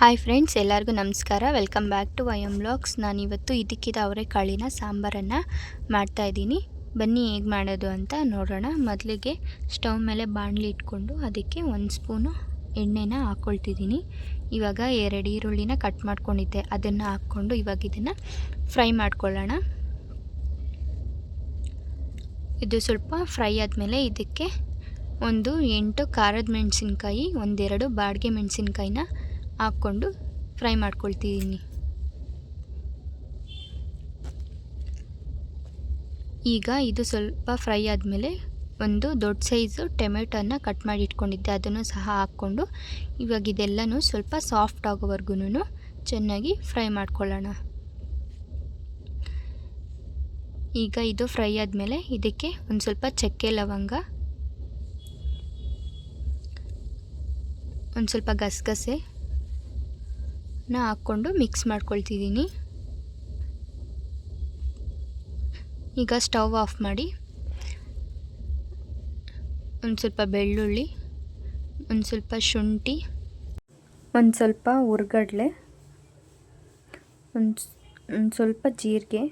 Hi friends, ಎಲ್ಲರಿಗೂ ನಮಸ್ಕಾರ. Welcome back to Y M vlogs. ನಾನಿವತ್ತು ಇದಕ್ಕಿದ ಅವರೆಕಾಳಿನ ಸಾಂಬಾರನ್ನು ಮಾಡ್ತಾಯಿದ್ದೀನಿ. ಬನ್ನಿ ಹೇಗೆ ಮಾಡೋದು ಅಂತ ನೋಡೋಣ. ಮೊದಲಿಗೆ ಸ್ಟವ್ ಮೇಲೆ ಬಾಣಲಿ ಇಟ್ಕೊಂಡು ಅದಕ್ಕೆ 1 ಸ್ಪೂನು ಎಣ್ಣೆನ ಹಾಕ್ಕೊಳ್ತಿದ್ದೀನಿ. ಇವಾಗ 2 ಈರುಳ್ಳಿನ ಕಟ್ ಮಾಡ್ಕೊಂಡಿದ್ದೆ, ಅದನ್ನು ಹಾಕ್ಕೊಂಡು ಇವಾಗ ಇದನ್ನು ಫ್ರೈ ಮಾಡ್ಕೊಳ್ಳೋಣ. ಇದು ಸ್ವಲ್ಪ ಫ್ರೈ ಆದಮೇಲೆ ಇದಕ್ಕೆ 8 ಖಾರದ ಮೆಣಸಿನ್ಕಾಯಿ, 1-2 ಬಾಡಿಗೆ ಮೆಣಸಿನ್ಕಾಯಿನ ಹಾಕ್ಕೊಂಡು ಫ್ರೈ ಮಾಡ್ಕೊಳ್ತಿದ್ದೀನಿ. ಈಗ ಇದು ಸ್ವಲ್ಪ ಫ್ರೈ ಆದಮೇಲೆ ಒಂದು ದೊಡ್ಡ ಸೈಜು ಟೊಮೆಟೊನ ಕಟ್ ಮಾಡಿ ಇಟ್ಕೊಂಡಿದ್ದೆ, ಅದನ್ನು ಸಹ ಹಾಕ್ಕೊಂಡು ಇವಾಗ ಇದೆಲ್ಲನೂ ಸ್ವಲ್ಪ ಸಾಫ್ಟ್ ಆಗೋವರೆಗೂ ಚೆನ್ನಾಗಿ ಫ್ರೈ ಮಾಡ್ಕೊಳ್ಳೋಣ. ಈಗ ಇದು ಫ್ರೈ ಆದಮೇಲೆ ಇದಕ್ಕೆ ಒಂದು ಸ್ವಲ್ಪ ಚಕ್ಕೆ ಲವಂಗ, ಒಂದು ಸ್ವಲ್ಪ ಗಸಗಸೆ ಹಾಕ್ಕೊಂಡು ಮಿಕ್ಸ್ ಮಾಡ್ಕೊಳ್ತಿದ್ದೀನಿ. ಈಗ ಸ್ಟವ್ ಆಫ್ ಮಾಡಿ ಒಂದು ಸ್ವಲ್ಪ ಬೆಳ್ಳುಳ್ಳಿ, ಒಂದು ಸ್ವಲ್ಪ ಶುಂಠಿ, ಒಂದು ಸ್ವಲ್ಪ ಹುರ್ಗಡ್ಲೆ, ಒಂದು ಸ್ವಲ್ಪ ಜೀರಿಗೆ,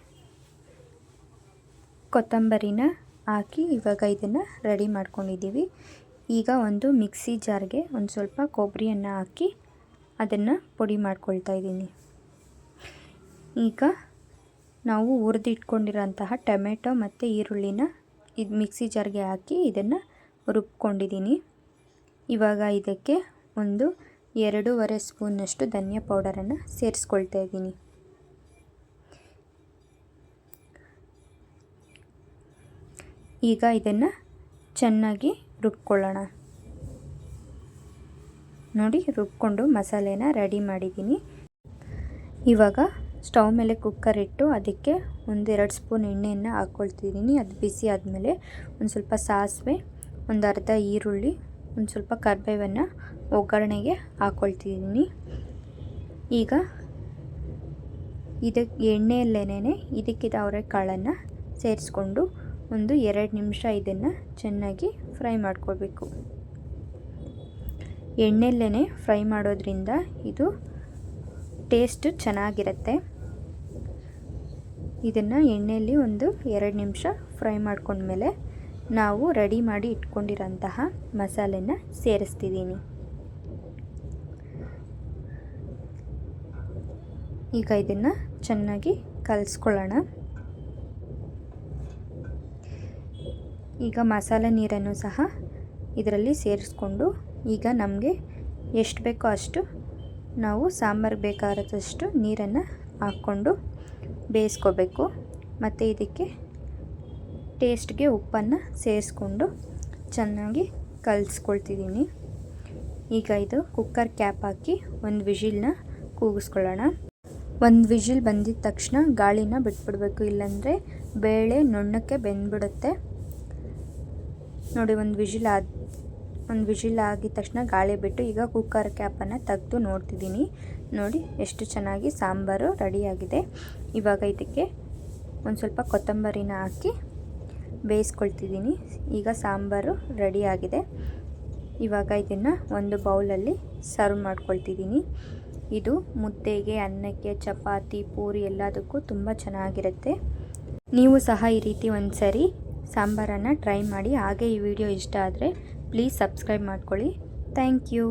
ಕೊತ್ತಂಬರಿನ ಹಾಕಿ ಇವಾಗ ಇದನ್ನು ರೆಡಿ ಮಾಡ್ಕೊಂಡಿದ್ದೀವಿ. ಈಗ ಒಂದು ಮಿಕ್ಸಿ ಜಾರ್ಗೆ ಒಂದು ಸ್ವಲ್ಪ ಕೊಬ್ಬರಿಯನ್ನು ಹಾಕಿ ಅದನ್ನು ಪುಡಿ ಮಾಡ್ಕೊಳ್ತಾ ಇದ್ದೀನಿ. ಈಗ ನಾವು ಹುರಿದಿಟ್ಕೊಂಡಿರೋಂತಹ ಟೊಮೆಟೊ ಮತ್ತು ಈರುಳ್ಳಿನ ಇದು ಮಿಕ್ಸಿ ಜಾರ್ಗೆ ಹಾಕಿ ಇದನ್ನು ರುಬ್ಕೊಂಡಿದ್ದೀನಿ. ಇವಾಗ ಇದಕ್ಕೆ 1-2.5 ಸ್ಪೂನಷ್ಟು ಧನಿಯಾ ಪೌಡರನ್ನು ಸೇರಿಸ್ಕೊಳ್ತಾ ಇದ್ದೀನಿ. ಈಗ ಇದನ್ನು ಚೆನ್ನಾಗಿ ರುಬ್ಕೊಳ್ಳೋಣ. ನೋಡಿ, ರುಬ್ಕೊಂಡು ಮಸಾಲೆನ ರೆಡಿ ಮಾಡಿದ್ದೀನಿ. ಇವಾಗ ಸ್ಟವ್ ಮೇಲೆ ಕುಕ್ಕರ್ ಇಟ್ಟು ಅದಕ್ಕೆ 1-2 ಸ್ಪೂನ್ ಎಣ್ಣೆಯನ್ನು ಹಾಕ್ಕೊಳ್ತಿದ್ದೀನಿ. ಅದು ಬಿಸಿ ಆದಮೇಲೆ ಒಂದು ಸ್ವಲ್ಪ ಸಾಸಿವೆ, ಒಂದು ಅರ್ಧ ಈರುಳ್ಳಿ, ಒಂದು ಸ್ವಲ್ಪ ಕರಿಬೇವನ್ನು ಒಗ್ಗರಣೆಗೆ ಹಾಕ್ಕೊಳ್ತಿದ್ದೀನಿ. ಈಗ ಇದಕ್ಕೆ ಎಣ್ಣೆಯಲ್ಲೇನೆ ಇದಕ್ಕಿದ ಅವರೆಕಾಳನ್ನು ಸೇರಿಸ್ಕೊಂಡು 1-2 ನಿಮಿಷ ಇದನ್ನು ಚೆನ್ನಾಗಿ ಫ್ರೈ ಮಾಡ್ಕೊಳ್ಬೇಕು. ಎಣ್ಣೆಯಲ್ಲೇ ಫ್ರೈ ಮಾಡೋದ್ರಿಂದ ಇದು ಟೇಸ್ಟ್ ಚೆನ್ನಾಗಿರುತ್ತೆ. ಇದನ್ನು ಎಣ್ಣೆಯಲ್ಲಿ 1-2 ನಿಮಿಷ ಫ್ರೈ ಮಾಡ್ಕೊಂಡ್ಮೇಲೆ ನಾವು ರೆಡಿ ಮಾಡಿ ಇಟ್ಕೊಂಡಿರೋಂತಹ ಮಸಾಲೆನ ಸೇರಿಸ್ತಿದ್ದೀನಿ. ಈಗ ಇದನ್ನು ಚೆನ್ನಾಗಿ ಕಲಿಸ್ಕೊಳ್ಳೋಣ. ಈಗ ಮಸಾಲೆ ನೀರನ್ನು ಸಹ ಇದರಲ್ಲಿ ಸೇರಿಸ್ಕೊಂಡು ಈಗ ನಮಗೆ ಎಷ್ಟು ಬೇಕೋ ಅಷ್ಟು ನಾವು ಸಾಂಬಾರಿಗೆ ಬೇಕಾದಷ್ಟು ನೀರನ್ನು ಹಾಕ್ಕೊಂಡು ಬೇಯಿಸ್ಕೋಬೇಕು. ಮತ್ತು ಇದಕ್ಕೆ ಟೇಸ್ಟ್ಗೆ ಉಪ್ಪನ್ನು ಸೇರಿಸ್ಕೊಂಡು ಚೆನ್ನಾಗಿ ಕಲಿಸ್ಕೊಳ್ತಿದ್ದೀನಿ. ಈಗ ಇದು ಕುಕ್ಕರ್ ಕ್ಯಾಪ್ ಹಾಕಿ 1 ವಿಷಿಲ್ನ ಕೂಗಿಸ್ಕೊಳ್ಳೋಣ. 1 ವಿಷಿಲ್ ಬಂದಿದ ತಕ್ಷಣ ಗಾಳಿನ ಬಿಟ್ಬಿಡಬೇಕು, ಇಲ್ಲಾಂದರೆ ಬೇಳೆ ನುಣ್ಣಕ್ಕೆ ಬೆಂದ್ಬಿಡುತ್ತೆ. ನೋಡಿ, 1 ವಿಷಿಲ್ ಆಗಿದ ತಕ್ಷಣ ಗಾಳಿ ಬಿಟ್ಟು ಈಗ ಕುಕ್ಕರ್ ಕ್ಯಾಪನ್ನು ತೆಗೆದು ನೋಡ್ತಿದ್ದೀನಿ. ನೋಡಿ ಎಷ್ಟು ಚೆನ್ನಾಗಿ ಸಾಂಬಾರು ರೆಡಿಯಾಗಿದೆ. ಇವಾಗ ಇದಕ್ಕೆ ಒಂದು ಸ್ವಲ್ಪ ಕೊತ್ತಂಬರಿನ ಹಾಕಿ ಬೇಯಿಸ್ಕೊಳ್ತಿದ್ದೀನಿ. ಈಗ ಸಾಂಬಾರು ರೆಡಿಯಾಗಿದೆ. ಇವಾಗ ಇದನ್ನು ಒಂದು ಬೌಲಲ್ಲಿ ಸರ್ವ್ ಮಾಡ್ಕೊಳ್ತಿದ್ದೀನಿ. ಇದು ಮುದ್ದೆಗೆ, ಅನ್ನಕ್ಕೆ, ಚಪಾತಿ, ಪೂರಿ ಎಲ್ಲದಕ್ಕೂ ತುಂಬ ಚೆನ್ನಾಗಿರುತ್ತೆ. ನೀವು ಸಹ ಈ ರೀತಿ ಒಂದು ಸರಿ ಸಾಂಬಾರನ್ನು ಟ್ರೈ ಮಾಡಿ. ಹಾಗೆ ಈ ವಿಡಿಯೋ ಇಷ್ಟ ಆದರೆ ಪ್ಲೀಸ್ ಸಬ್ಸ್ಕ್ರೈಬ್ ಮಾಡ್ಕೊಳ್ಳಿ. Thank you.